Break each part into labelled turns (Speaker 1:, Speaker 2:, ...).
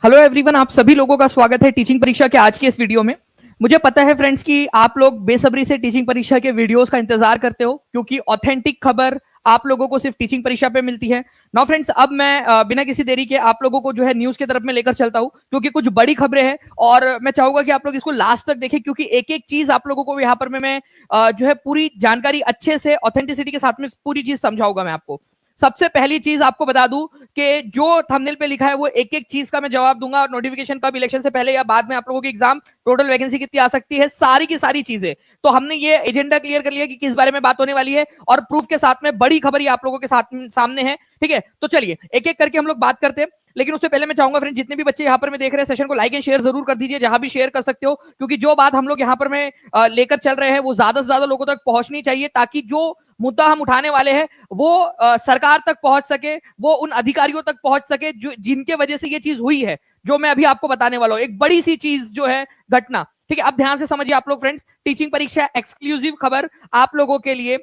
Speaker 1: Hello everyone, आप सभी लोगों का स्वागत है टीचिंग परीक्षा के आज के इस वीडियो में। मुझे पता है फ्रेंड्स कि आप लोग बेसब्री से टीचिंग परीक्षा के वीडियोस का इंतजार करते हो, क्योंकि ऑथेंटिक खबर आप लोगों को सिर्फ टीचिंग परीक्षा पे मिलती है। नाउ फ्रेंड्स, अब मैं बिना किसी देरी के आप लोगों को जो है न्यूज की तरफ में लेकर चलता हूं, क्योंकि कुछ बड़ी खबरें हैं और मैं चाहूंगा कि आप लोग इसको लास्ट तक देखें, क्योंकि एक एक चीज आप लोगों को यहाँ पर मैं जो है पूरी जानकारी अच्छे से ऑथेंटिसिटी के साथ में पूरी चीज समझाऊंगा मैं आपको। सबसे पहली चीज आपको बता दूं कि जो थंबनेल पे लिखा है वो एक एक चीज का मैं जवाब दूंगा, और नोटिफिकेशन कब, इलेक्शन से पहले या बाद में आप लोगों की एग्जाम, टोटल वैकेंसी कितनी आ सकती है, सारी की सारी चीजें। तो हमने ये एजेंडा क्लियर कर लिया कि किस बारे में बात होने वाली है, और प्रूफ के साथ में बड़ी खबर ये आप लोगों के साथ सामने है। ठीक है, तो चलिए एक एक करके हम लोग बात करते हैं। लेकिन उससे पहले मैं चाहूंगा फ्रेंड, जितने भी बच्चे यहाँ पर मैं देख रहे हैं सेशन को लाइक एंड शेयर जरूर कर दीजिए, जहां भी शेयर कर सकते हो, क्योंकि जो बात हम लोग यहाँ पर मैं लेकर चल रहे हैं वो ज्यादा से ज्यादा लोगों तक पहुंचनी चाहिए, ताकि जो मुद्दा हम उठाने वाले हैं वो सरकार तक पहुंच सके, वो उन अधिकारियों तक पहुंच सके जो जिनके वजह से ये चीज हुई है, जो मैं अभी आपको बताने वाला हूं। एक बड़ी सी चीज जो है, घटना। ठीक है, अब ध्यान से समझिए आप लोग फ्रेंड्स, टीचिंग परीक्षा एक्सक्लूसिव खबर आप लोगों के लिए।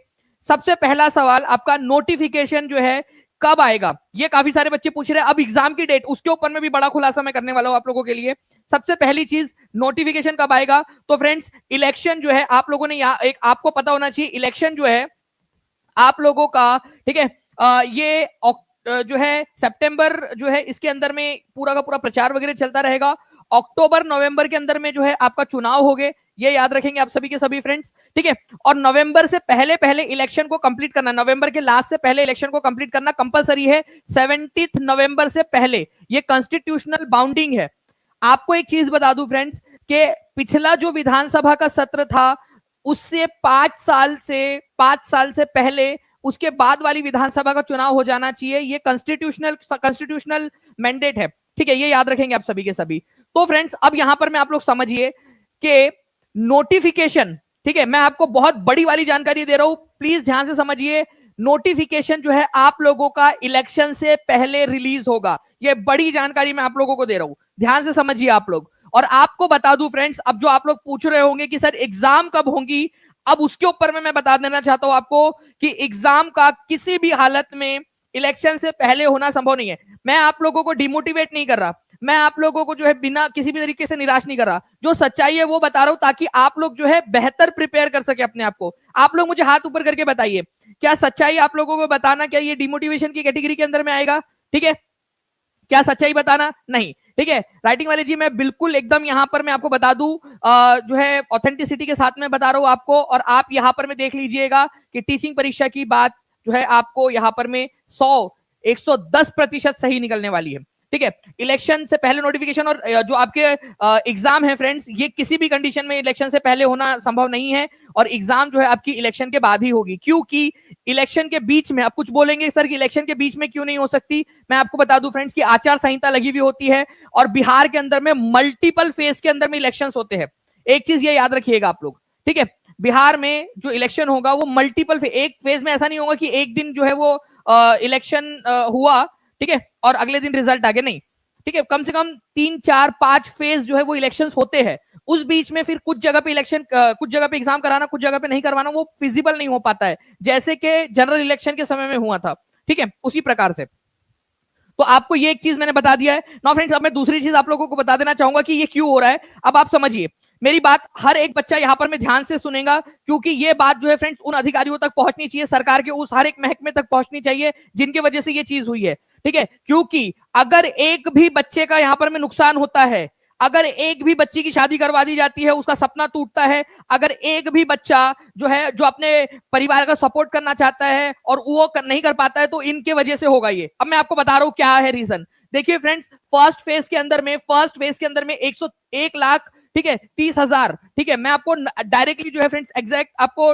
Speaker 1: सबसे पहला सवाल, आपका नोटिफिकेशन जो है कब आएगा, ये काफी सारे बच्चे पूछ रहे हैं। अब एग्जाम की डेट, उसके ऊपर में भी बड़ा खुलासा मैं करने वाला हूं आप लोगों के लिए। सबसे पहली चीज, नोटिफिकेशन कब आएगा? तो फ्रेंड्स, इलेक्शन जो है आप लोगों ने यहाँ एक आपको पता होना चाहिए, इलेक्शन जो है आप लोगों का, ठीक है, ये जो है सितंबर जो है इसके अंदर में पूरा का पूरा प्रचार वगैरह चलता रहेगा। अक्टूबर नवंबर के अंदर में जो है आपका चुनाव होंगे, ये याद रखेंगे आप सभी के सभी फ्रेंड्स। ठीक है, और नवंबर से पहले पहले इलेक्शन को कंप्लीट करना, नवंबर के लास्ट से पहले इलेक्शन को कंप्लीट करना कंपलसरी है। 17 नवंबर से पहले, ये कॉन्स्टिट्यूशनल बाउंडिंग है। आपको एक चीज बता दूं फ्रेंड्स कि पिछला जो विधानसभा का सत्र था उससे 5 साल से पहले उसके बाद वाली विधानसभा का चुनाव हो जाना चाहिए। ये कॉन्स्टिट्यूशनल मैंडेट है। ठीक है, ये याद रखेंगे आप सभी के सभी। तो फ्रेंड्स, अब यहां पर मैं आप लोग समझिए कि नोटिफिकेशन, ठीक है, मैं आपको बहुत बड़ी वाली जानकारी दे रहा हूं, प्लीज ध्यान से समझिए। नोटिफिकेशन जो है आप लोगों का इलेक्शन से पहले रिलीज होगा। ये बड़ी जानकारी मैं आप लोगों को दे रहा हूं, ध्यान से समझिए आप लोग। और आपको बता दूं फ्रेंड्स, अब जो आप लोग पूछ रहे होंगे कि सर एग्जाम कब होंगी, अब उसके ऊपर में मैं बता देना चाहता हूं आपको कि एग्जाम का किसी भी हालत में इलेक्शन से पहले होना संभव नहीं है। मैं आप लोगों को डिमोटिवेट नहीं कर रहा, मैं आप लोगों को जो है बिना किसी भी तरीके से निराश नहीं कर रहा, जो सच्चाई है वो बता रहा हूं, ताकि आप लोग जो है बेहतर प्रिपेयर कर सके अपने आप को। आप लोग मुझे हाथ ऊपर करके बताइए, क्या सच्चाई आप लोगों को बताना, क्या ये डिमोटिवेशन की कैटेगरी के अंदर में आएगा? ठीक है, क्या सच्चाई बताना? नहीं। ठीक है, राइटिंग वाले जी, मैं बिल्कुल एकदम यहां पर मैं आपको बता दूं, जो है ऑथेंटिसिटी के साथ में बता रहा हूं आपको, और आप यहां पर में देख लीजिएगा कि टीचिंग परीक्षा की बात जो है आपको यहां पर में 110% सही निकलने वाली है। ठीक है, इलेक्शन से पहले नोटिफिकेशन, और जो आपके एग्जाम है फ्रेंड्स, ये किसी भी कंडीशन में इलेक्शन से पहले होना संभव नहीं है, और एग्जाम जो है आपकी इलेक्शन के बाद ही होगी, क्योंकि इलेक्शन के बीच में, आप कुछ बोलेंगे सर कि इलेक्शन के बीच में क्यों नहीं हो सकती, मैं आपको बता दूं फ्रेंड्स कि आचार संहिता लगी हुई होती है, और बिहार के अंदर में मल्टीपल फेज के अंदर में इलेक्शंस होते हैं। एक चीज ये याद रखिएगा आप लोग, ठीक है, बिहार में जो इलेक्शन होगा वो मल्टीपल फेज, एक फेज में ऐसा नहीं होगा कि एक दिन जो है वो इलेक्शन हुआ, ठीक है, और अगले दिन रिजल्ट आ गया, नहीं। ठीक है, कम से कम 3 4 5 फेज जो है वो इलेक्शंस होते हैं। उस बीच में फिर कुछ जगह पे इलेक्शन, कुछ जगह पे एग्जाम कराना, कुछ जगह पे नहीं करवाना, वो फिजिबल नहीं हो पाता है, जैसे कि जनरल इलेक्शन के समय में हुआ था। ठीक है, उसी प्रकार से। तो आपको ये एक चीज मैंने बता दिया है। नाउ फ्रेंड्स, अब मैं दूसरी चीज आप लोगों को बता देना चाहूंगा कि ये क्यों हो रहा है। अब आप समझिए मेरी बात, हर एक बच्चा यहां पर मैं ध्यान से सुनेगा, क्योंकि ये बात जो है फ्रेंड्स उन अधिकारियों तक पहुंचनी चाहिए, सरकार के उस हर एक महकमे तक पहुंचनी चाहिए जिनकी वजह से ये चीज हुई है। ठीक है, क्योंकि अगर एक भी बच्चे का यहां पर में नुकसान होता है, अगर एक भी बच्ची की शादी करवा दी जाती है, उसका सपना टूटता है, अगर एक भी बच्चा जो है जो अपने परिवार का सपोर्ट करना चाहता है और वो नहीं कर पाता है, तो इनके वजह से होगा ये। अब मैं आपको बता रहा हूं क्या है रीजन। देखिए फ्रेंड्स, फर्स्ट फेज के अंदर में 101 लाख, ठीक है, 30,000, ठीक है, मैं आपको डायरेक्टली जो है फ्रेंड्स एग्जैक्ट आपको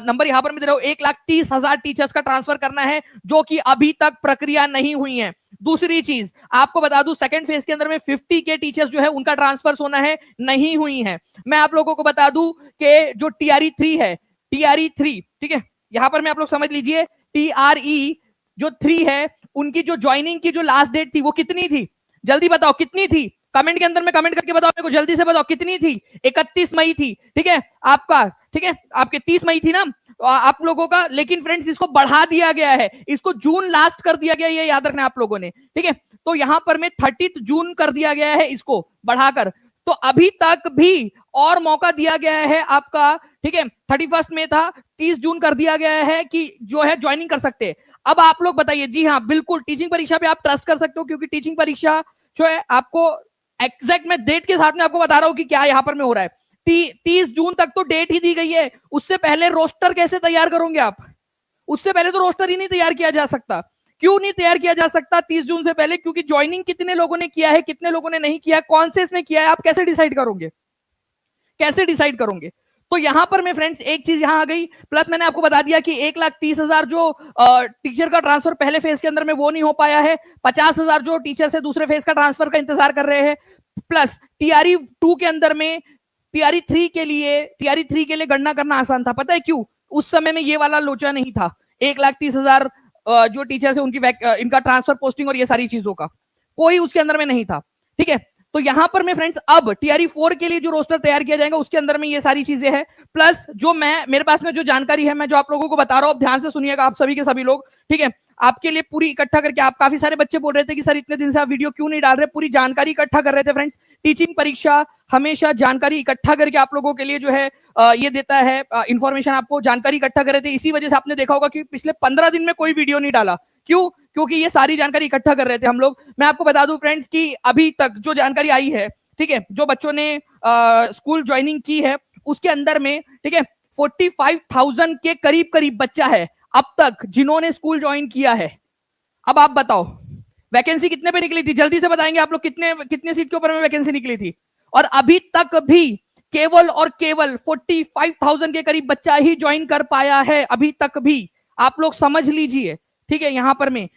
Speaker 1: नंबर यहां पर मैं दे रहा हूं, 1,30,000 टीचर्स का ट्रांसफर करना है, जो कि अभी तक प्रक्रिया नहीं हुई है। दूसरी चीज आपको बता दूं, सेकंड फेज के अंदर में 50 के टीचर्स जो है उनका ट्रांसफर होना है, नहीं हुई है। मैं आप लोगों को बता दूं कि जो TRE 3 है, TRE 3, ठीक है, यहां पर मैं आप लोग समझ लीजिए, TRE जो 3 है, उनकी जो ज्वाइनिंग की जो लास्ट डेट थी वो कितनी थी? जल्दी बताओ कितनी थी, कमेंट के अंदर में कमेंट करके बताओ मेरे को, जल्दी से बताओ कितनी थी? 31 मई थी। ठीक है आपका, ठीक है, आपके 30 मई थी ना, आप लोगों का, लेकिन फ्रेंड्स इसको बढ़ा दिया गया है, इसको जून लास्ट कर दिया गया, ये याद रखना आप लोगों ने, ठीक है। तो यहां पर में 30 जून कर दिया गया है इसको बढ़ाकर। तो अभी तक भी और मौका दिया गया है आपका, ठीक है। 31 में था, 30 जून कर दिया गया है कि जो है ज्वाइनिंग कर सकते हैं। अब आप लोग बताइए, जी हाँ बिल्कुल टीचिंग परीक्षा पे आप ट्रस्ट कर सकते हो, क्योंकि टीचिंग परीक्षा जो है आपको एग्जैक्ट मैं डेट के साथ में आपको बता रहा हूं कि क्या यहां पर में हो रहा है। 30 जून तक तो डेट ही दी गई है, उससे पहले रोस्टर कैसे तैयार करोगे आप? उससे पहले तो रोस्टर ही नहीं तैयार किया जा सकता। क्यों नहीं तैयार किया जा सकता 30 जून से पहले? क्योंकि ज्वाइनिंग कितने लोगों ने किया है, कितने लोगों ने नहीं किया है, कौन से इसमें किया है, आप कैसे डिसाइड करोगे? कैसे डिसाइड करोगे? तो यहां पर मैं फ्रेंड्स एक चीज यहां आ गई, प्लस मैंने आपको बता दिया कि 1,30,000 जो टीचर का ट्रांसफर पहले फेज के अंदर में वो नहीं हो पाया है, 50,000 जो टीचर से दूसरे फेज का ट्रांसफर का इंतजार कर रहे हैं, प्लस टीआरई 2 के अंदर में टीआरई 3 के लिए गणना करना आसान था। पता है क्यों? उस समय में ये वाला लोचा नहीं था, 1,30,000 जो टीचर्स है उनकी इनका ट्रांसफर पोस्टिंग और ये सारी चीजों का कोई उसके अंदर में नहीं था, ठीक है। तो यहां पर मैं फ्रेंड्स अब टीआरई 4 के लिए जो रोस्टर तैयार किया जाएगा उसके अंदर में ये सारी चीजें हैं, प्लस जो मेरे पास में जो जानकारी है मैं जो आप लोगों को बता रहा हूं, ध्यान से सुनिएगा आप सभी के सभी लोग, ठीक है। आपके लिए पूरी इकट्ठा करके, आप काफी सारे बच्चे बोल रहे थे कि सर इतने दिन से आप वीडियो क्यों नहीं डाल रहे, पूरी जानकारी इकट्ठा कर रहे थे फ्रेंड्स। टीचिंग परीक्षा हमेशा जानकारी इकट्ठा करके आप लोगों के लिए जो है ये देता है इंफॉर्मेशन, आपको जानकारी इकट्ठा कर रहे थे। इसी वजह से आपने देखा होगा कि पिछले 15 दिन में कोई वीडियो नहीं डाला। क्यों? क्योंकि ये सारी जानकारी इकट्ठा कर रहे थे हम लोग। मैं आपको बता दूं फ्रेंड्स कि अभी तक जो जानकारी आई है, ठीक है, जो बच्चों ने स्कूल ज्वाइनिंग की है उसके अंदर में, ठीक है, 45,000 के करीब करीब बच्चा है अब तक जिन्होंने स्कूल ज्वाइन किया है। अब आप बताओ वैकेंसी कितने पे निकली थी? जल्दी से बताएंगे आप लोग, कितने सीट के ऊपर में वैकेंसी निकली थी? और अभी तक भी केवल और केवल 45,000 के करीब बच्चा ही ज्वाइन कर पाया है अभी तक भी। आप लोग समझ लीजिए, ठीक है। यहां पर में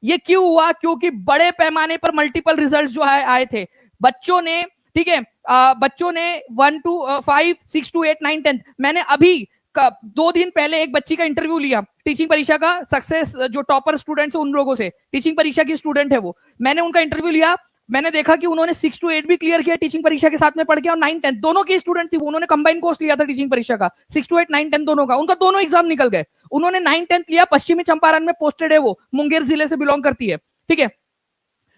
Speaker 1: ये क्यों हुआ? क्योंकि बड़े पैमाने पर मल्टीपल रिजल्ट जो है आए थे बच्चों ने, ठीक है। बच्चों ने 1 to 5, 6 to 8, 9, 10, मैंने अभी 2 दिन पहले एक बच्ची का इंटरव्यू लिया टीचिंग परीक्षा का, सक्सेस जो टॉपर स्टूडेंट्स उन लोगों से, टीचिंग परीक्षा की स्टूडेंट है वो, मैंने उनका इंटरव्यू लिया। मैंने देखा कि उन्होंने 6 to 8 भी क्लियर किया टीचिंग परीक्षा के साथ में पढ़ के, और 9, 10 दोनों की स्टूडेंट थी, उन्होंने कंबाइन कोर्स लिया था टीचिंग परीक्षा का, 6 to 8, 9, 10 दोनों का, उनका दोनों एग्जाम निकल गए। उन्होंने 9, 10 लिया, पश्चिमी चंपारण में पोस्टेड है, वो मुंगेर जिले से बिलोंग करती है, ठीक है।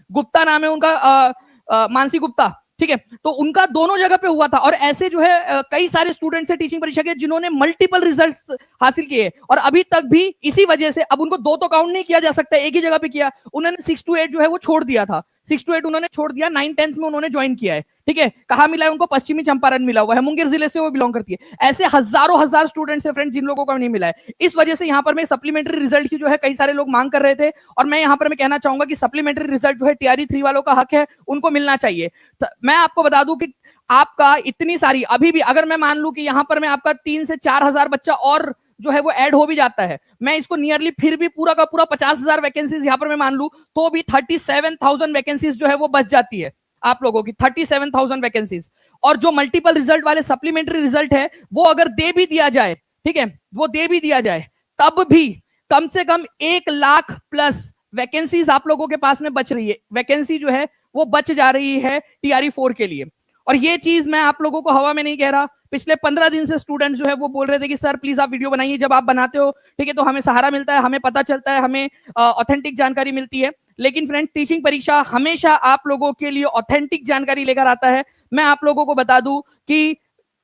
Speaker 1: गुप्ता नाम है उनका, मानसी गुप्ता, ठीक है। तो उनका दोनों जगह पे हुआ था, और ऐसे जो है कई सारे स्टूडेंट्स है टीचिंग परीक्षा के जिन्होंने मल्टीपल रिजल्ट्स हासिल किए, और अभी तक भी इसी वजह से, अब उनको दो तो काउंट नहीं किया जा सकता, एक ही जगह पे किया उन्होंने। 6 to 8 जो है वो छोड़ दिया था, 6 to 8 उन्होंने छोड़ दिया, 9, 10 में उन्होंने ज्वाइन किया है, ठीक है। कहां मिला है उनको? पश्चिमी चंपारण मिला हुआ है, मुंगेर जिले से वो बिलोंग करती है। ऐसे हजारों हजार स्टूडेंट्स है फ्रेंड जिन लोगों को नहीं मिला है। इस वजह से यहाँ पर मैं सप्लीमेंट्री रिजल्ट की जो है कई सारे लोग मांग कर रहे थे, और मैं यहाँ पर मैं कहना चाहूंगा कि सप्लीमेंट्री रिजल्ट जो है टीआरई 3 वालों का हक है, उनको मिलना चाहिए। तो मैं आपको बता दूं कि आपका इतनी सारी अभी भी, अगर मैं मान लूं कि यहाँ पर मैं आपका 3 से 4 हजार बच्चा और जो है वो ऐड हो भी जाता है, मैं इसको नियरली फिर भी पूरा का पूरा 50,000 वैकेंसीज यहाँ पर मैं मान लूं, तो भी 37,000 वैकेंसीज जो है वो बच जाती है आप लोगों की, 37,000 वैकेंसीज। और जो मल्टीपल रिजल्ट वाले सप्लीमेंट्री रिजल्ट है वो अगर दे भी दिया जाए, ठीक है, वो दे भी दिया जाए, तब भी कम से कम 1 लाख प्लस वैकेंसीज आप लोगों के पास में बच रही है, वैकेंसी जो है वो बच जा रही है टीआरई 4 के लिए। और ये चीज मैं आप लोगों को हवा में नहीं कह रहा, पिछले 15 दिन से स्टूडेंट्स जो है वो बोल रहे थे कि सर प्लीज आप वीडियो बनाइए, जब आप बनाते हो, ठीक है, तो हमें सहारा मिलता है, हमें पता चलता है, हमें ऑथेंटिक जानकारी मिलती है। लेकिन फ्रेंड टीचिंग परीक्षा हमेशा आप लोगों के लिए ऑथेंटिक जानकारी लेकर आता है। मैं आप लोगों को बता दूं कि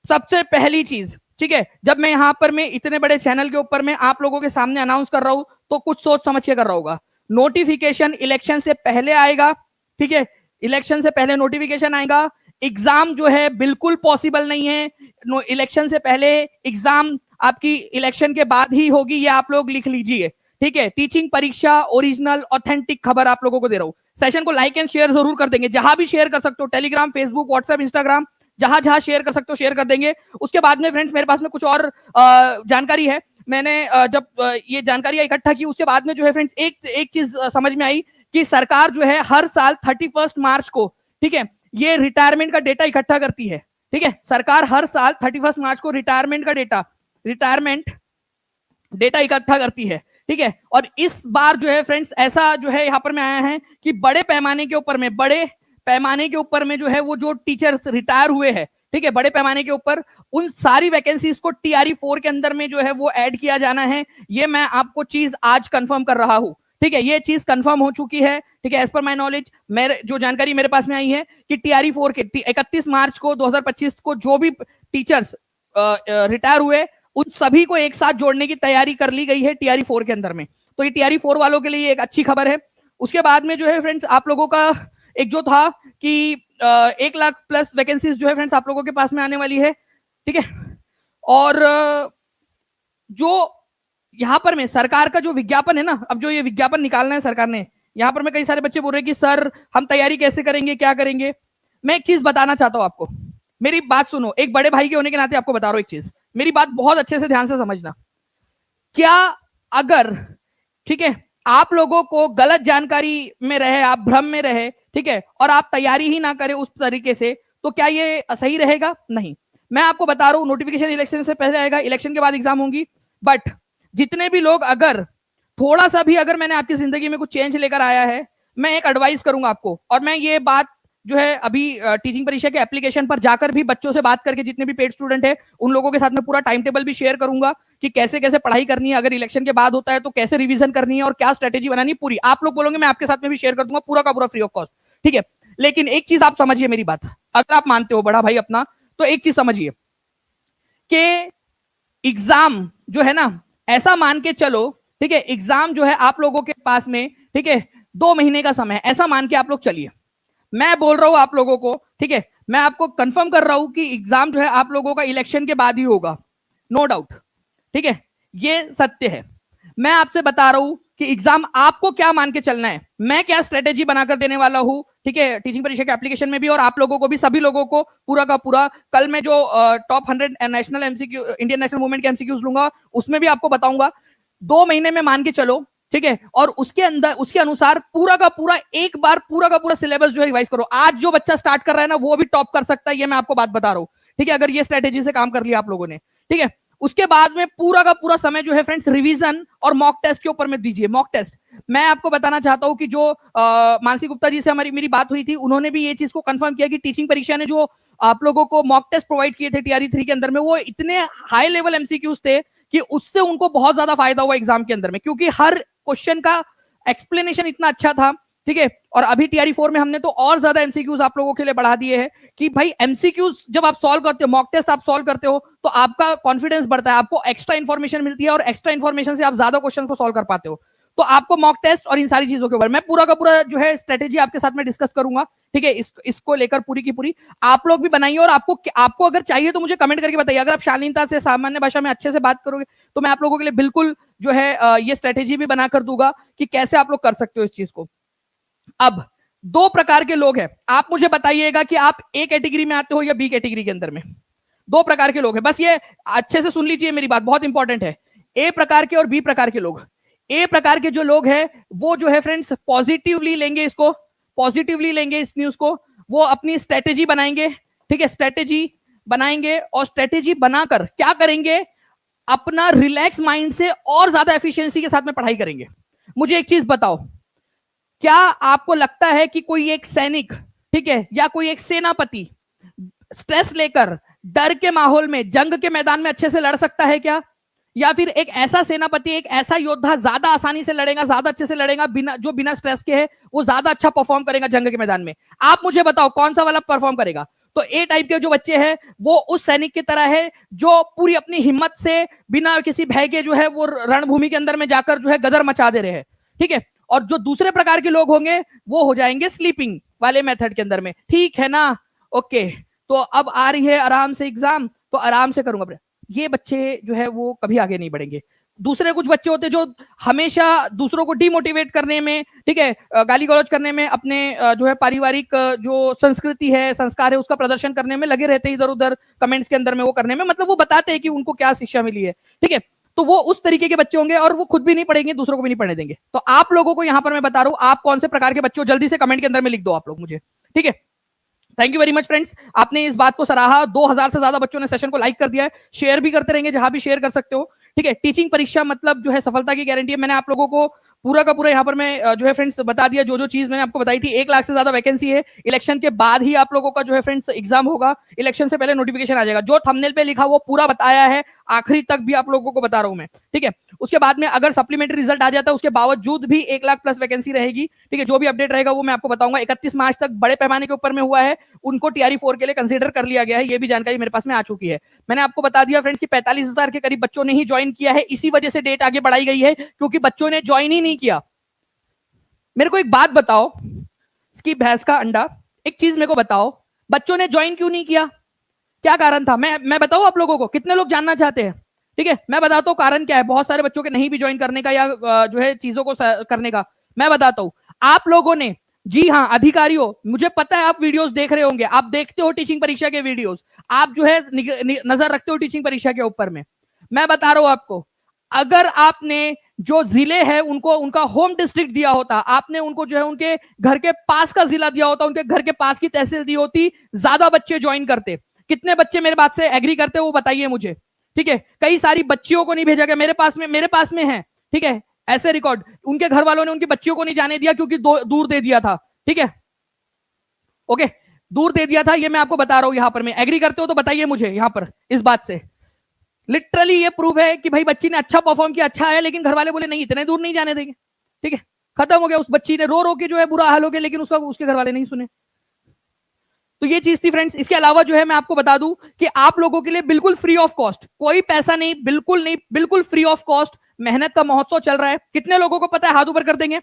Speaker 1: सबसे पहली चीज, ठीक है, जब मैं यहाँ पर मैं इतने बड़े चैनल के ऊपर में आप लोगों के सामने अनाउंस कर रहा हूं तो कुछ सोच समझ के कर रहा होगा। नोटिफिकेशन इलेक्शन से पहले आएगा, ठीक है, इलेक्शन से पहले नोटिफिकेशन आएगा। एग्जाम जो है बिल्कुल पॉसिबल नहीं है इलेक्शन से पहले, एग्जाम आपकी इलेक्शन के बाद ही होगी, ये आप लोग लिख लीजिए, ठीक है। टीचिंग परीक्षा ओरिजिनल ऑथेंटिक खबर आप लोगों को दे रहा हूं। सेशन को लाइक एंड शेयर जरूर कर देंगे, जहां भी शेयर कर सकते हो, टेलीग्राम, फेसबुक, व्हाट्सएप, इंस्टाग्राम, जहां जहां शेयर कर सकते हो शेयर कर देंगे। उसके बाद में फ्रेंड्स मेरे पास में कुछ और जानकारी है। मैंने जब ये जानकारी इकट्ठा की उसके बाद में जो है फ्रेंड्स एक चीज समझ में आई कि सरकार जो है हर साल 31 मार्च को, ठीक है, ये रिटायरमेंट का डेटा इकट्ठा करती है, ठीक है। सरकार हर साल 31 मार्च को रिटायरमेंट डेटा इकट्ठा करती है, ठीक है। और इस बार जो है फ्रेंड्स ऐसा जो है यहाँ पर में आया है कि बड़े पैमाने के ऊपर में जो है वो जो टीचर्स रिटायर हुए हैं, ठीक है, बड़े पैमाने के ऊपर उन सारी वैकेंसीज को टीआरई 4 के अंदर में जो है वो ऐड किया जाना है। ये मैं आपको चीज आज कंफर्म कर रहा हूं। ठीक है, ये चीज कंफर्म हो चुकी है। ठीक है, एज पर माय नॉलेज, मेरे जो जानकारी मेरे पास में आई है कि टीआरई 4 के 31 मार्च को 2025 को जो भी टीचर्स रिटायर हुए उन सभी को एक साथ जोड़ने की तैयारी कर ली गई है टीआरई 4 के अंदर में। तो ये टीआरई 4 वालों के लिए एक अच्छी खबर है। उसके बाद में जो है फ्रेंड्स, आप लोगों का एक जो था कि 1 लाख प्लस वैकेंसीज जो है फ्रेंड्स आप लोगों के पास में आने वाली है। ठीक है, और जो यहां पर में सरकार का जो विज्ञापन है ना, अब जो ये विज्ञापन निकालना है सरकार ने, यहां पर में कई सारे बच्चे बोल रहे हैं कि सर हम तैयारी कैसे करेंगे, क्या करेंगे। मैं एक चीज बताना चाहता हूं आपको, मेरी बात सुनो, एक बड़े भाई के होने के नाते आपको बता रहा हूं एक चीज, मेरी बात बहुत अच्छे से ध्यान से समझना। क्या अगर, ठीक है, आप लोगों को गलत जानकारी में रहे, आप भ्रम में रहे, ठीक है, और आप तैयारी ही ना करें उस तरीके से, तो क्या ये सही रहेगा? नहीं। मैं आपको बता रहा हूं, नोटिफिकेशन इलेक्शन से पहले आएगा, इलेक्शन के बाद एग्जाम होंगी, बट जितने भी लोग अगर थोड़ा सा भी अगर मैंने आपकी जिंदगी में कुछ चेंज लेकर आया है, मैं एक एडवाइस करूंगा आपको, और मैं ये बात जो है अभी टीचिंग परीक्षा के एप्लीकेशन पर जाकर भी बच्चों से बात करके, जितने भी पेड स्टूडेंट है उन लोगों के साथ में पूरा टाइम टेबल भी शेयर करूंगा कि कैसे कैसे पढ़ाई करनी है, अगर इलेक्शन के बाद होता है तो कैसे रिवीजन करनी है और क्या स्ट्रेटेजी बनानी है पूरी। आप लोग बोलोगे मैं आपके साथ में भी शेयर कर दूंगा, पूरा का पूरा फ्री ऑफ कॉस्ट। ठीक है, लेकिन एक चीज आप समझिए मेरी बात, अगर आप मानते हो बड़ा भाई अपना, तो एक चीज समझिए कि एग्जाम जो है ना, ऐसा मान के चलो, ठीक है, एग्जाम जो है आप लोगों के पास में, ठीक है, 2 महीने का समय, ऐसा मान के आप लोग चलिए। मैं बोल रहा हूं आप लोगों को, ठीक है, मैं आपको कंफर्म कर रहा हूं कि एग्जाम जो है आप लोगों का इलेक्शन के बाद ही होगा, नो डाउट। ठीक है, ये सत्य है। मैं आपसे बता रहा हूं कि एग्जाम आपको क्या मान के चलना है, मैं क्या स्ट्रेटेजी बनाकर देने वाला हूं, ठीक है, टीचिंग परीक्षा के एप्लीकेशन में भी, और आप लोगों को भी, सभी लोगों को पूरा का पूरा। कल मैं जो top 100 national MCQ, Indian national movement के एमसीक्यूज लूंगा, उसमें भी आपको बताऊंगा। 2 महीने में मान के चलो, ठीक है, और उसके अंदर उसके अनुसार पूरा का पूरा एक बार पूरा का पूरा सिलेबस जो है रिवाइज करो। आज जो बच्चा स्टार्ट कर रहा है ना, वो भी टॉप कर सकता है, ये मैं आपको बात बता रहा हूं। ठीक है, अगर ये स्ट्रेटेजी से काम कर लिया आप लोगों ने। ठीक है, उसके बाद में पूरा का पूरा समय जो है फ्रेंड्स रिवीजन और मॉक टेस्ट के ऊपर में दीजिए। मॉक टेस्ट मैं आपको बताना चाहता हूं कि जो मानसी गुप्ता जी से हमारी मेरी बात हुई थी, उन्होंने भी ये चीज को कंफर्म किया कि टीचिंग परीक्षा ने जो आप लोगों को मॉक टेस्ट प्रोवाइड किए थे टीआरई 3 के अंदर में, वो इतने हाई लेवल एमसीक्यूज थे कि उससे उनको बहुत ज्यादा फायदा हुआ एग्जाम के अंदर में, क्योंकि हर क्वेश्चन का एक्सप्लेनेशन इतना अच्छा था। ठीक है, और अभी टीआरई 4 में हमने तो और ज्यादा एमसीक्यूज आप लोगों के लिए बढ़ा दिए हैं कि भाई एमसीक्यूज जब आप सॉल्व करते हो, मॉक टेस्ट आप सॉल्व करते हो, तो आपका कॉन्फिडेंस बढ़ता है, आपको एक्स्ट्रा इंफॉर्मेशन मिलती है, और एक्स्ट्रा इंफॉर्मेशन से आप ज्यादा क्वेश्चन को सॉल्व कर पाते हो। तो आपको मॉक टेस्ट और इन सारी चीजों के ऊपर मैं पूरा का पूरा जो है स्ट्रेटेजी आपके साथ में डिस्कस करूंगा। ठीक है, इसको लेकर पूरी की पूरी आप लोग भी बनाइए, और आपको अगर चाहिए तो मुझे कमेंट करके बताइए। अगर आप शालीनता से, सामान्य भाषा में अच्छे से बात करोगे, तो मैं आप लोगों के लिए बिल्कुल जो है ये स्ट्रेटेजी भी बनाकर दूंगा कि कैसे आप लोग कर सकते हो इस चीज को। अब 2 प्रकार के लोग हैं, आप मुझे बताइएगा कि आप ए कैटेगरी में आते हो या बी कैटेगरी के अंदर में। 2 प्रकार के लोग हैं, बस ये अच्छे से सुन लीजिए, मेरी बात बहुत इंपॉर्टेंट है। ए प्रकार के और बी प्रकार के लोग। ए प्रकार के जो लोग हैं वो जो है फ्रेंड्स पॉजिटिवली लेंगे, इसको पॉजिटिवली लेंगे इस न्यूज को, वो अपनी स्ट्रेटेजी बनाएंगे। ठीक है, स्ट्रेटेजी बनाएंगे, और स्ट्रेटेजी बनाकर क्या करेंगे, अपना रिलैक्स माइंड से और ज्यादा एफिशिएंसी के साथ में पढ़ाई करेंगे। मुझे एक चीज बताओ, क्या आपको लगता है कि कोई एक सैनिक, ठीक है, या कोई एक सेनापति स्ट्रेस लेकर डर के माहौल में जंग के मैदान में अच्छे से लड़ सकता है क्या? या फिर एक ऐसा सेनापति, एक ऐसा योद्धा ज्यादा आसानी से लड़ेगा, ज्यादा अच्छे से लड़ेगा, बिना स्ट्रेस के है, वो ज्यादा अच्छा परफॉर्म करेगा जंग के मैदान में? आप मुझे बताओ कौन सा वाला परफॉर्म करेगा? तो ए टाइप के जो बच्चे हैं वो उस सैनिक की तरह है जो पूरी अपनी हिम्मत से बिना किसी भय के जो है वो रणभूमि के अंदर में जाकर जो है गदर मचा दे रहे हैं। ठीक है, और जो दूसरे प्रकार के लोग होंगे वो हो जाएंगे स्लीपिंग वाले मेथड के अंदर में। ठीक है ना? ओके, तो अब आ रही है आराम से एग्जाम, तो आराम से करूंगा। ये बच्चे जो है वो कभी आगे नहीं बढ़ेंगे। दूसरे कुछ बच्चे होते जो हमेशा दूसरों को डिमोटिवेट करने में, ठीक है, गाली गलौज करने में, अपने जो है पारिवारिक जो संस्कृति है, संस्कार है, उसका प्रदर्शन करने में लगे रहते हैं, इधर उधर कमेंट्स के अंदर में वो करने में, मतलब वो बताते हैं कि उनको क्या शिक्षा मिली है। ठीक है, तो वो उस तरीके के बच्चे होंगे और वो खुद भी नहीं पढ़ेंगे, दूसरों को भी नहीं पढ़ने देंगे। तो आप लोगों को यहां पर मैं बता रहा हूं, आप कौन से प्रकार के बच्चे हो, जल्दी से कमेंट के अंदर में लिख दो आप लोग मुझे। ठीक है, thank you very much friends, आपने इस बात को सराहा। 2000 से ज्यादा बच्चों ने सेशन को लाइक कर दिया है, शेयर भी करते रहेंगे जहां भी शेयर कर सकते हो। ठीक है, टीचिंग परीक्षा मतलब जो है सफलता की गारंटी है। मैंने आप लोगों को पूरा का पूरा यहाँ पर मैं जो है फ्रेंड्स बता दिया, जो जो चीज मैंने आपको बताई थी। 1 लाख से ज्यादा वैकेंसी है। इलेक्शन के बाद ही आप लोगों का जो है फ्रेंड्स एग्जाम होगा, इलेक्शन से पहले नोटिफिकेशन आ जाएगा। जो थंबनेल पे लिखा वो पूरा बताया है, आखिरी तक भी आप लोगों को बता रहा हूं मैं, ठीक है। उसके बाद में अगर सप्लीमेंट्री रिजल्ट आ जाता है उसके बावजूद भी 1 लाख प्लस वैकेंसी रहेगी, ठीक है। जो भी अपडेट रहेगा वो मैं आपको बताऊंगा। 31 मार्च तक बड़े पैमाने के ऊपर में हुआ है, उनको टीआरई 4 के लिए कंसीडर कर लिया गया है, ये भी जानकारी मेरे पास में आ चुकी है। मैंने आपको बता दिया फ्रेंड्स कि 45,000 के करीब बच्चों ने ही ज्वाइन किया है, इसी वजह से डेट आगे बढ़ाई गई है, क्योंकि बच्चों ने ज्वाइन ही नहीं किया। मेरे को एक बात बताओ, इसकी भैंस का अंडा, एक चीज मेरे को बताओ, बच्चों ने ज्वाइन क्यों नहीं किया? क्या कारण था? मैं बताऊं आप लोगों को, कितने लोग जानना चाहते हैं? ठीक है, मैं बताता हूं कारण क्या है। बहुत सारे बच्चों के नहीं भी ज्वाइन करने का या जो है चीजों को करने का, मैं बताता हूं। आप लोगों ने, जी हाँ अधिकारियों, मुझे पता है आप वीडियोस देख रहे होंगे, आप देखते हो टीचिंग परीक्षा के वीडियोस, आप जो है नजर रखते हो टीचिंग परीक्षा के ऊपर में। मैं बता रहा हूं आपको, अगर आपने जो जिले हैं उनको उनका होम डिस्ट्रिक्ट दिया होता, आपने उनको जो है उनके घर के पास का जिला दिया होता, उनके घर के पास की तहसील दी होती, ज्यादा बच्चे ज्वाइन करते। कितने बच्चे मेरे बात से एग्री करते हो वो बताइए मुझे, ठीक है। कई सारी बच्चियों को नहीं भेजा गया, मेरे पास में है, ठीक है, ऐसे रिकॉर्ड। उनके घर वालों ने उनकी बच्चियों को नहीं जाने दिया क्योंकि दूर दे दिया था, ठीक है, ओके, दूर दे दिया था, ये मैं आपको बता रहा हूं। यहां पर मैं एग्री करते हो तो बताइए मुझे यहां पर इस बात से। लिटरली ये प्रूफ है कि भाई बच्ची ने अच्छा परफॉर्म किया, अच्छा है, लेकिन घर वाले बोले नहीं इतने दूर नहीं जाने देंगे, ठीक है, खत्म हो गया। उस बच्ची ने रो रो के जो है बुरा हाल हो गया, लेकिन उसके घर वाले नहीं सुने। तो ये चीज थी फ्रेंड्स। इसके अलावा जो है मैं आपको बता दूं कि आप लोगों के लिए बिल्कुल फ्री ऑफ कॉस्ट, कोई पैसा नहीं, बिल्कुल नहीं, बिल्कुल फ्री ऑफ कॉस्ट मेहनत का महोत्सव चल रहा है। कितने लोगों को पता है? हाथ ऊपर कर देंगे।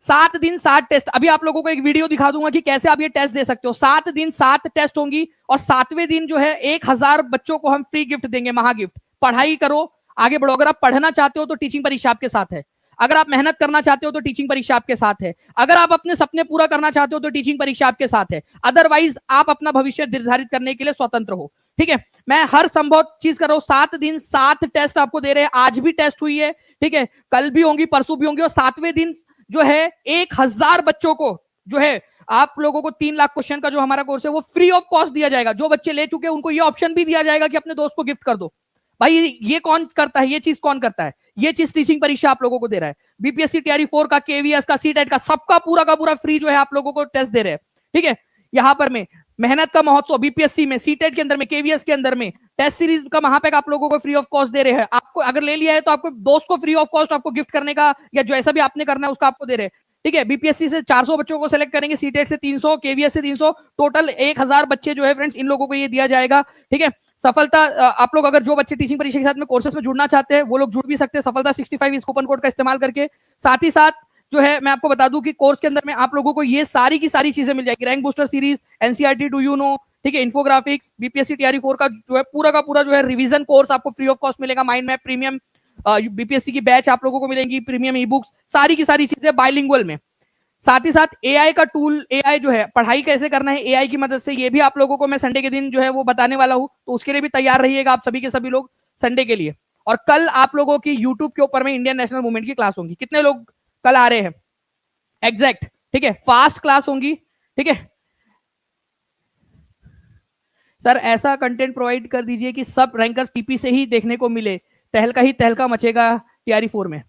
Speaker 1: 7 दिन 7 टेस्ट। अभी आप लोगों को एक वीडियो दिखा दूंगा कि कैसे आप ये टेस्ट दे सकते हो। 7 दिन 7 टेस्ट होंगी और 7वें दिन जो है 1000 बच्चों को हम फ्री गिफ्ट देंगे, महा गिफ्ट। पढ़ाई करो, आगे बढ़ो। अगर आप पढ़ना चाहते हो तो टीचिंग परीक्षा आपके साथ है। अगर आप मेहनत करना चाहते हो तो टीचिंग परीक्षा आपके साथ है। अगर आप अपने सपने पूरा करना चाहते हो तो टीचिंग परीक्षा आपके साथ है। अदरवाइज आप अपना भविष्य निर्धारित करने के लिए स्वतंत्र हो, ठीक है। मैं हर संभव चीज कर रहा हूं। 7 दिन 7 टेस्ट आपको दे रहे हैं। आज भी टेस्ट हुई है, ठीक है, कल भी होंगी, परसों भी होंगी। और 7वें दिन जो है 1000 बच्चों को जो है आप लोगों को 3 लाख क्वेश्चन का जो हमारा कोर्स है वो फ्री ऑफ कॉस्ट दिया जाएगा। जो बच्चे ले चुके हैं उनको ये ऑप्शन भी दिया जाएगा कि अपने दोस्त को गिफ्ट कर दो। भाई ये कौन करता है? ये चीज कौन करता है? ये चीज टीचिंग परीक्षा आप लोगों को दे रहा है। बीपीएससी टीआरई 4 का, केवीएस का, सीटेट का, सबका पूरा का पूरा फ्री जो है आप लोगों को टेस्ट दे रहे हैं, ठीक है। यहां पर में मेहनत का महोत्सव, बीपीएससी में, सीटेट के अंदर में, केवीएस के अंदर में, टेस्ट सीरीज का महापैक आप लोगों को फ्री ऑफ कॉस्ट दे रहे हैं। आपको अगर ले लिया है तो आपको दोस्त को फ्री ऑफ कॉस्ट आपको गिफ्ट करने का या जो ऐसा भी आपने करना है उसका आपको दे रहे हैं, ठीक है। बीपीएससी से 400 बच्चों को सिलेक्ट करेंगे, सीटेट से 300, केवीएस से 300, टोटल 1000 बच्चे जो है फ्रेंड्स इन लोगों को ये दिया जाएगा, ठीक है। सफलता, आप लोग अगर जो बच्चे टीचिंग परीक्षा के साथ में कोर्सेज में जुड़ना चाहते हैं वो लोग जुड़ भी सकते हैं सफलता 65 इस कूपन कोड का इस्तेमाल करके। साथ ही साथ जो है मैं आपको बता दूं कि कोर्स के अंदर में आप लोगों को ये सारी की सारी चीजें मिल जाएगी। Rank booster series, NCERT do you know, ठीक है, इन्फोग्राफिक्स, बीपीएससी टीआरई 4 का जो है पूरा का पूरा जो है रिवीजन कोर्स आपको फ्री ऑफ कॉस्ट मिलेगा। माइंड मैप प्रीमियम, बीपीएससी की बैच आप लोगों को मिलेंगी, प्रीमियम ई बुक्स, सारी की सारी चीजें बाइलिंगुअल में। साथ ही साथ एआई का टूल, एआई जो है पढ़ाई कैसे करना है एआई की मदद से, ये भी आप लोगों को मैं संडे के दिन जो है वो बताने वाला हूं। तो उसके लिए भी तैयार रहिएगा आप सभी के सभी लोग संडे के लिए। और कल आप लोगों की यूट्यूब के ऊपर में इंडियन नेशनल मूवमेंट की क्लास होगी। कितने लोग कल आ रहे हैं? एग्जैक्ट, ठीक है, फास्ट क्लास होंगी, ठीक है। सर ऐसा कंटेंट प्रोवाइड कर दीजिए कि सब रैंकर्स टीपी से ही देखने को मिले, तहलका ही तहलका मचेगा टीआरई 4 में।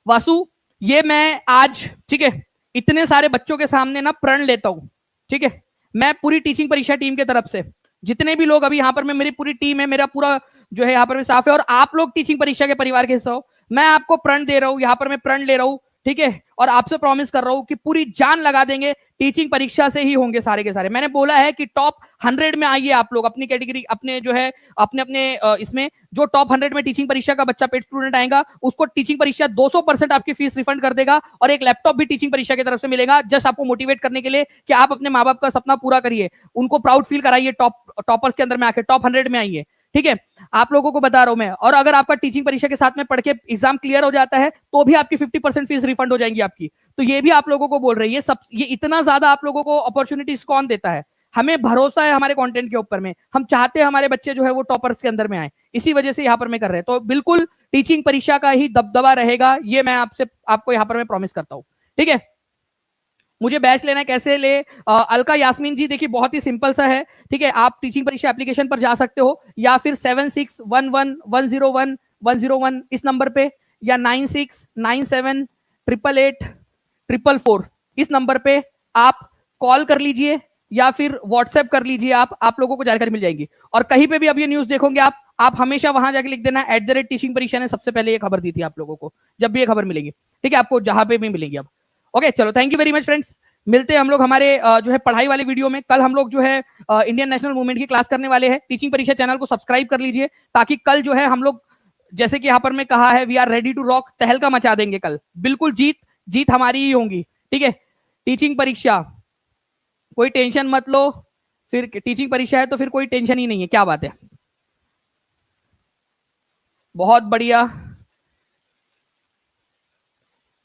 Speaker 1: वासु, ये मैं आज, ठीक है, इतने सारे बच्चों के सामने ना प्रण लेता हूं, ठीक है। मैं पूरी टीचिंग परीक्षा टीम के तरफ से, जितने भी लोग अभी यहां पर में, मेरी पूरी टीम है, मेरा पूरा जो है यहां पर में स्टाफ है, और आप लोग टीचिंग परीक्षा के परिवार के हिस्सा हो, मैं आपको प्रण दे रहा हूं, यहां पर मैं प्रण ले रहा हूं, ठीक है। और आपसे प्रॉमिस कर रहा हूं कि पूरी जान लगा देंगे, टीचिंग परीक्षा से ही होंगे सारे के सारे। मैंने बोला है कि टॉप 100 में आइए आप लोग, अपनी कैटेगरी, अपने जो है अपने अपने इसमें जो टॉप 100 में टीचिंग परीक्षा का बच्चा पेड स्टूडेंट आएगा उसको टीचिंग परीक्षा 200% आपकी फीस रिफंड कर देगा, और एक लैपटॉप भी टीचिंग परीक्षा की तरफ से मिलेगा, जस्ट आपको मोटिवेट करने के लिए कि आप अपने माँ बाप का सपना पूरा करिए, उनको प्राउड फील कराइए, टॉपर्स के अंदर में आके टॉप 100 में आइए, ठीक है। आप लोगों को बता रहा हूं मैं। और अगर आपका टीचिंग परीक्षा के साथ में पढ़ के एग्जाम क्लियर हो जाता है तो भी आपकी 50% फीस रिफंड हो जाएंगी आपकी। तो ये भी आप लोगों को बोल रहे हैं, ये इतना ज्यादा आप लोगों को अपॉर्चुनिटीज कौन देता है? हमें भरोसा है हमारे कंटेंट के ऊपर में, हम चाहते हैं हमारे बच्चे जो है वो टॉपर्स के अंदर में आए, इसी वजह से यहाँ पर मैं कर रहे हैं। तो बिल्कुल टीचिंग परीक्षा का ही दबदबा रहेगा, ये मैं आपको यहाँ पर मैं प्रॉमिस करता हूँ, ठीक है। मुझे बैच लेना है, कैसे ले? अलका यास्मीन जी, देखिए बहुत ही सिंपल सा है, ठीक है। आप टीचिंग परीक्षा एप्लीकेशन पर जा सकते हो, या फिर 7611101101 इस नंबर पे, या 9697 888-444 इस नंबर पे आप कॉल कर लीजिए या फिर व्हाट्सएप कर लीजिए, आप लोगों को जानकारी मिल जाएगी। और कहीं पे भी अब ये न्यूज देखोगे आप हमेशा वहां जाके लिख देना @टीचिंग परीक्षा ने सबसे पहले ये खबर दी थी आप लोगों को, जब भी ये खबर मिलेगी, ठीक है, आपको जहां पे भी मिलेगी अब। ओके, चलो, thank you very much friends. मिलते हैं हम लोग हमारे जो है पढ़ाई वाले वीडियो में। कल हम लोग जो है इंडियन नेशनल मूवमेंट की क्लास करने वाले हैं। टीचिंग परीक्षा चैनल को सब्सक्राइब कर लीजिए, ताकि कल जो है हम लोग, जैसे कि यहाँ पर मैं कहा है, we are ready to rock, तहलका मचा देंगे कल, बिल्कुल जीत हमारी ही होगी, ठीक है। टीचिंग परीक्षा, कोई टेंशन मत लो, फिर टीचिंग परीक्षा है तो फिर कोई टेंशन ही नहीं है, क्या बात है, बहुत बढ़िया,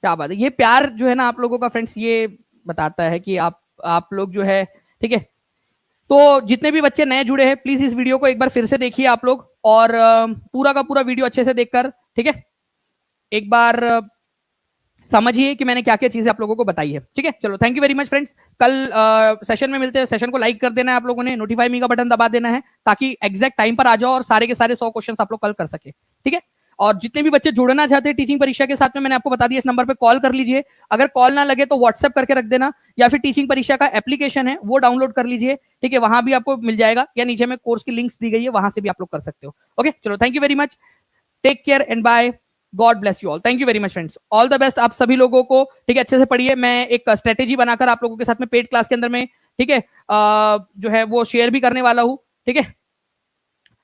Speaker 1: क्या बात है। ये प्यार जो है ना आप लोगों का फ्रेंड्स, ये बताता है कि आप लोग जो है, ठीक है। तो जितने भी बच्चे नए जुड़े हैं, प्लीज इस वीडियो को एक बार फिर से देखिए आप लोग, और पूरा का पूरा वीडियो अच्छे से देखकर, ठीक है, एक बार समझिए कि मैंने क्या क्या चीजें आप लोगों को बताई है, ठीक है। चलो, thank you very much friends. कल सेशन में मिलते हैं। सेशन को लाइक कर देना है आप लोगों ने, नोटिफाई मी का बटन दबा देना है, ताकि एग्जैक्ट टाइम पर आ जाओ और सारे के सारे 100 क्वेश्चन आप लोग कल कर सके, ठीक है। और जितने भी बच्चे जुड़ना चाहते हैं टीचिंग परीक्षा के साथ में, मैंने आपको बता दिया, इस नंबर पे कॉल कर लीजिए। अगर कॉल ना लगे तो व्हाट्सएप करके रख देना, या फिर टीचिंग परीक्षा का एप्लीकेशन है वो डाउनलोड कर लीजिए, ठीक है, वहां भी आपको मिल जाएगा, या नीचे में कोर्स की लिंक्स दी गई है, वहां से भी आप लोग कर सकते हो। ओके, चलो, thank you very much, take care and bye, God bless you all, thank you very much friends, all the best आप सभी लोगों को, ठीक है। अच्छे से पढ़िए, मैं एक स्ट्रेटेजी बनाकर आप लोगों के साथ में पेड क्लास के अंदर में, ठीक है, जो है वो शेयर भी करने वाला हूँ, ठीक है,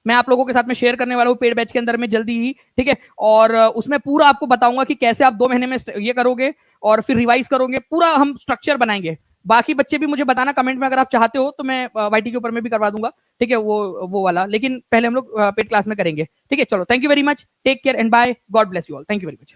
Speaker 1: मैं आप लोगों के साथ में शेयर करने वाला हूँ पेड बैच के अंदर में जल्दी ही, ठीक है। और उसमें पूरा आपको बताऊंगा कि कैसे आप 2 महीने में ये करोगे और फिर रिवाइज करोगे, पूरा हम स्ट्रक्चर बनाएंगे। बाकी बच्चे भी मुझे बताना कमेंट में, अगर आप चाहते हो तो मैं वाईटी के ऊपर में भी करवा दूंगा, ठीक है, वो वाला, लेकिन पहले हम लोग पेड क्लास में करेंगे, ठीक है। चलो, thank you very much, take care and bye, God bless you all, thank you very much.